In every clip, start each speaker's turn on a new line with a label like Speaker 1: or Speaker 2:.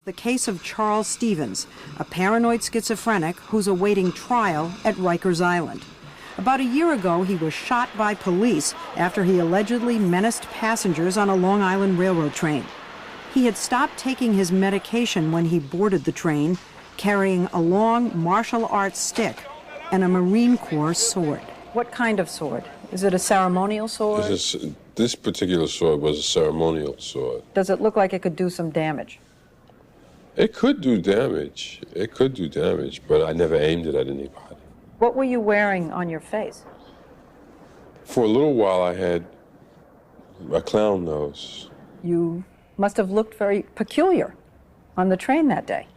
Speaker 1: The case of Charles Stevens, a paranoid schizophrenic who's awaiting trial at Rikers Island. About a year ago, he was shot by police after he allegedly menaced passengers on a Long Island Railroad train. He had stopped taking his medication when he boarded the train, carrying a long martial arts stick and a Marine Corps sword. What kind of sword? Is it a ceremonial sword?
Speaker 2: This particular sword was a ceremonial sword.
Speaker 1: Does it look like it could do some damage?
Speaker 2: It could do damage. It could do damage, but I never aimed it at anybody.
Speaker 1: What were you wearing on your face?
Speaker 2: For a little while, I had a clown nose.
Speaker 1: You must have looked very peculiar on the train that day.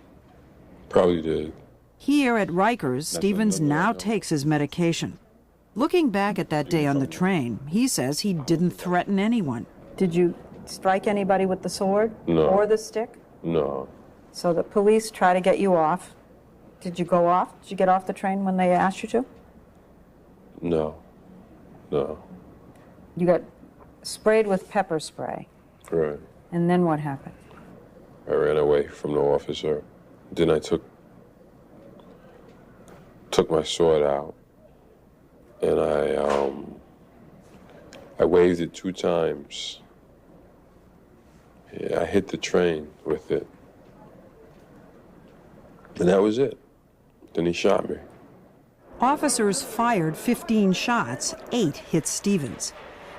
Speaker 2: Probably did.
Speaker 1: Here at Rikers, Stevens now takes his medication. Looking back at that day on the train, he says he didn't threaten anyone. Did you strike anybody with the sword?
Speaker 2: No.
Speaker 1: Or the stick?
Speaker 2: No.
Speaker 1: So the police try to get you off. Did you go off? Did you get off the train when they asked you to?
Speaker 2: No. No.
Speaker 1: You got sprayed with pepper spray.
Speaker 2: Right.
Speaker 1: And then what happened?
Speaker 2: I ran away from the officer. Then I took my sword out, and I waved it 2 times. Yeah, I hit the train with it. And that was it. Then he shot me.
Speaker 1: Officers fired 15 shots, 8 hit Stevens.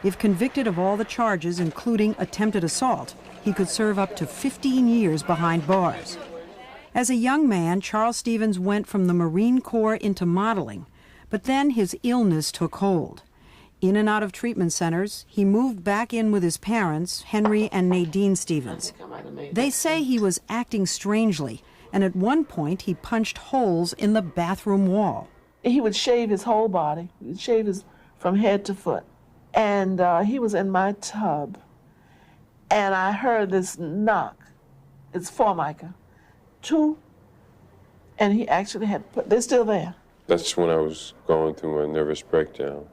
Speaker 1: If convicted of all the charges, including attempted assault, he could serve up to 15 years behind bars. As a young man, Charles Stevens went from the Marine Corps into modeling, but then his illness took hold. In and out of treatment centers, he moved back in with his parents, Henry and Nadine Stevens. They say he was acting strangely, and at one point he punched holes in the bathroom wall.
Speaker 3: He would shave his whole body. He would shave his from head to foot. And he was in my tub, and I heard this knock. It's Formica. 2, and he actually had put, they're still there.
Speaker 2: That's when I was going through a nervous breakdown.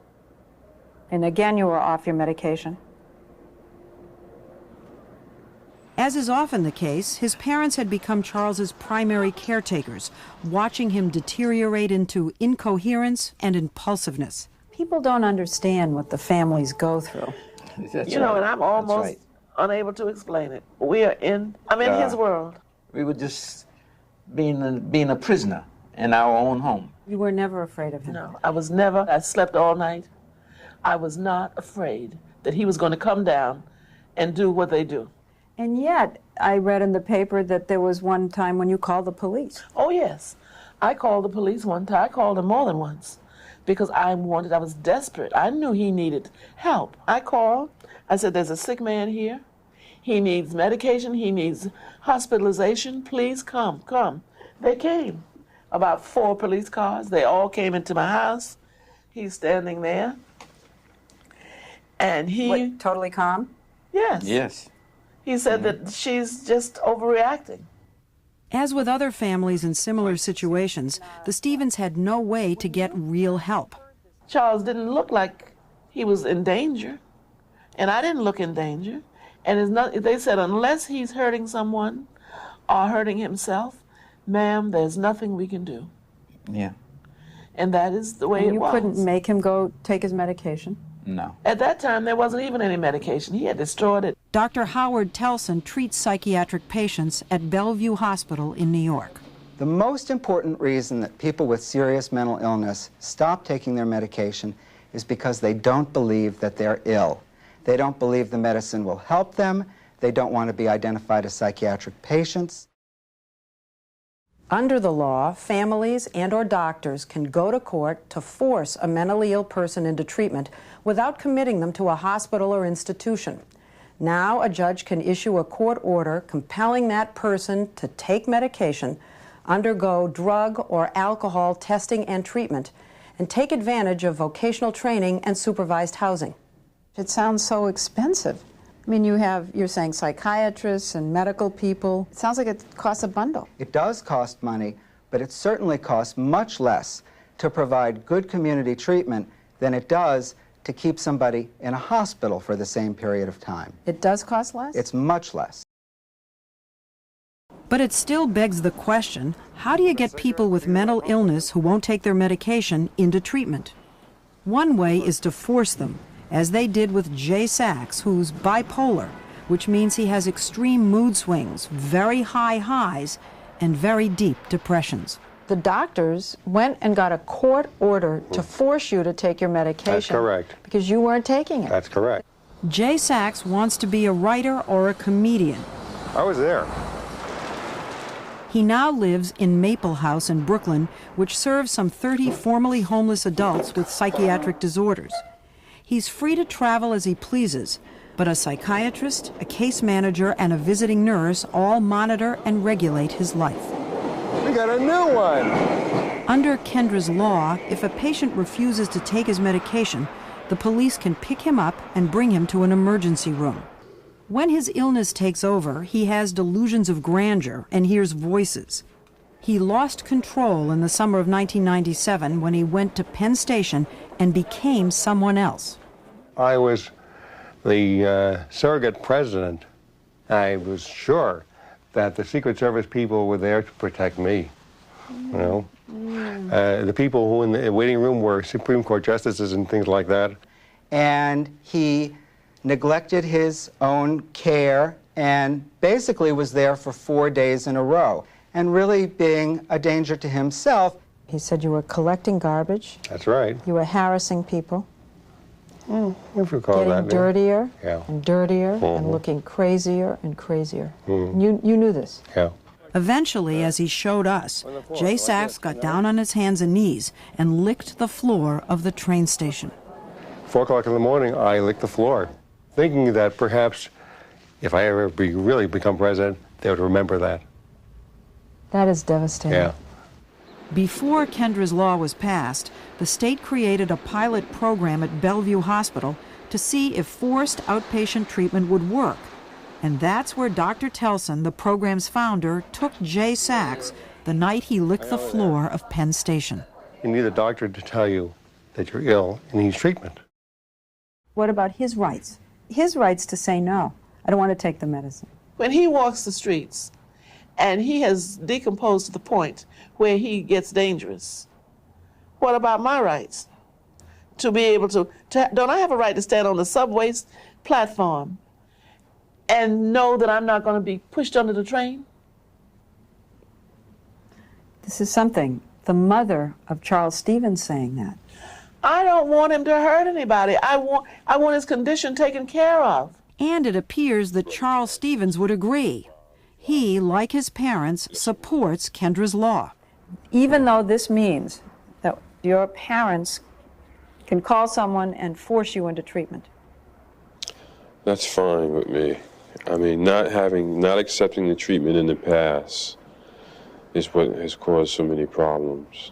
Speaker 1: And again, you were off your medication. As is often the case, his parents had become Charles's primary caretakers, watching him deteriorate into incoherence and impulsiveness. People don't understand what the families go through.
Speaker 3: You know, and I'm almost unable to explain it. I'm in his world.
Speaker 4: We were just being a prisoner in our own home.
Speaker 1: You were never afraid of him?
Speaker 3: No, I slept all night. I was not afraid that he was going to come down and do what they do.
Speaker 1: And yet, I read in the paper that there was one time when you called the police.
Speaker 3: Oh, yes. I called the police one time. I called them more than once because I was desperate. I knew he needed help. I called. I said, there's a sick man here. He needs medication. He needs hospitalization. Please come. They came. About 4 police cars. They all came into my house. He's standing there. And he...
Speaker 1: What, totally calm?
Speaker 3: Yes.
Speaker 4: Yes.
Speaker 3: He said that she's just overreacting.
Speaker 1: As with other families in similar situations, the Stevens had no way to get real help.
Speaker 3: Charles didn't look like he was in danger, and I didn't look in danger. And they said unless he's hurting someone or hurting himself, ma'am, there's nothing we can do.
Speaker 4: Yeah.
Speaker 3: And that is the way it was.
Speaker 1: You couldn't make him go take his medication?
Speaker 4: No.
Speaker 3: At that time, there wasn't even any medication. He had destroyed it.
Speaker 1: Dr. Howard Telson treats psychiatric patients at Bellevue Hospital in New York.
Speaker 5: The most important reason that people with serious mental illness stop taking their medication is because they don't believe that they're ill. They don't believe the medicine will help them. They don't want to be identified as psychiatric patients.
Speaker 1: Under the law, families and/or doctors can go to court to force a mentally ill person into treatment without committing them to a hospital or institution. Now, a judge can issue a court order compelling that person to take medication, undergo drug or alcohol testing and treatment, and take advantage of vocational training and supervised housing. It sounds so expensive. I mean, you're saying psychiatrists and medical people. It sounds like it costs a bundle.
Speaker 5: It does cost money, but it certainly costs much less to provide good community treatment than it does to keep somebody in a hospital for the same period of time.
Speaker 1: It does cost less?
Speaker 5: It's much less.
Speaker 1: But it still begs the question, how do you get people with mental illness who won't take their medication into treatment? One way is to force them, as they did with Jay Sachs, who's bipolar, which means he has extreme mood swings, very high highs, and very deep depressions.
Speaker 6: The doctors went and got a court order to force you to take your medication.
Speaker 7: That's correct.
Speaker 6: Because you weren't taking it.
Speaker 7: That's correct.
Speaker 1: Jay Sachs wants to be a writer or a comedian.
Speaker 7: I was there.
Speaker 1: He now lives in Maple House in Brooklyn, which serves some 30 formerly homeless adults with psychiatric disorders. He's free to travel as he pleases, but a psychiatrist, a case manager, and a visiting nurse all monitor and regulate his life.
Speaker 7: We got a new one!
Speaker 1: Under Kendra's law, if a patient refuses to take his medication, the police can pick him up and bring him to an emergency room. When his illness takes over, he has delusions of grandeur and hears voices. He lost control in the summer of 1997 when he went to Penn Station and became someone else.
Speaker 7: I was the surrogate president. I was sure that the Secret Service people were there to protect me. You know, the people who in the waiting room were Supreme Court justices and things like that.
Speaker 5: And he neglected his own care and basically was there for 4 days in a row, and really being a danger to himself.
Speaker 6: He said you were collecting garbage.
Speaker 7: That's right.
Speaker 6: You were harassing people.
Speaker 7: If you call
Speaker 6: Getting
Speaker 7: that.
Speaker 6: dirtier
Speaker 7: Yeah.
Speaker 6: and dirtier and looking crazier and crazier. You knew this.
Speaker 7: Yeah.
Speaker 1: Eventually, as he showed us, Jay Sachs got down on his hands and knees and licked the floor of the train station.
Speaker 7: 4 o'clock in the morning, I licked the floor, thinking that perhaps if I ever really become president, they would remember that.
Speaker 6: That is devastating.
Speaker 7: Yeah.
Speaker 1: Before Kendra's law was passed, the state created a pilot program at Bellevue Hospital to see if forced outpatient treatment would work. And that's where Dr. Telson, the program's founder, took Jay Sachs the night he licked the floor of Penn Station.
Speaker 7: You need a doctor to tell you that you're ill and needs treatment.
Speaker 1: What about his rights? His rights to say no. I don't want to take the medicine.
Speaker 3: When he walks the streets and he has decomposed to the point where he gets dangerous, what about my rights? To be able to don't I have a right to stand on the subway platform and know that I'm not going to be pushed under the train?
Speaker 1: This is something. The mother of Charles Stevens saying that.
Speaker 3: I don't want him to hurt anybody. I want his condition taken care of.
Speaker 1: And it appears that Charles Stevens would agree. He, like his parents, supports Kendra's law.
Speaker 6: Even though this means that your parents can call someone and force you into treatment.
Speaker 2: That's fine with me. I mean, not accepting the treatment in the past is what has caused so many problems.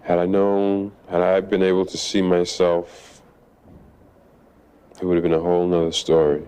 Speaker 2: Had I been able to see myself, it would have been a whole nother story.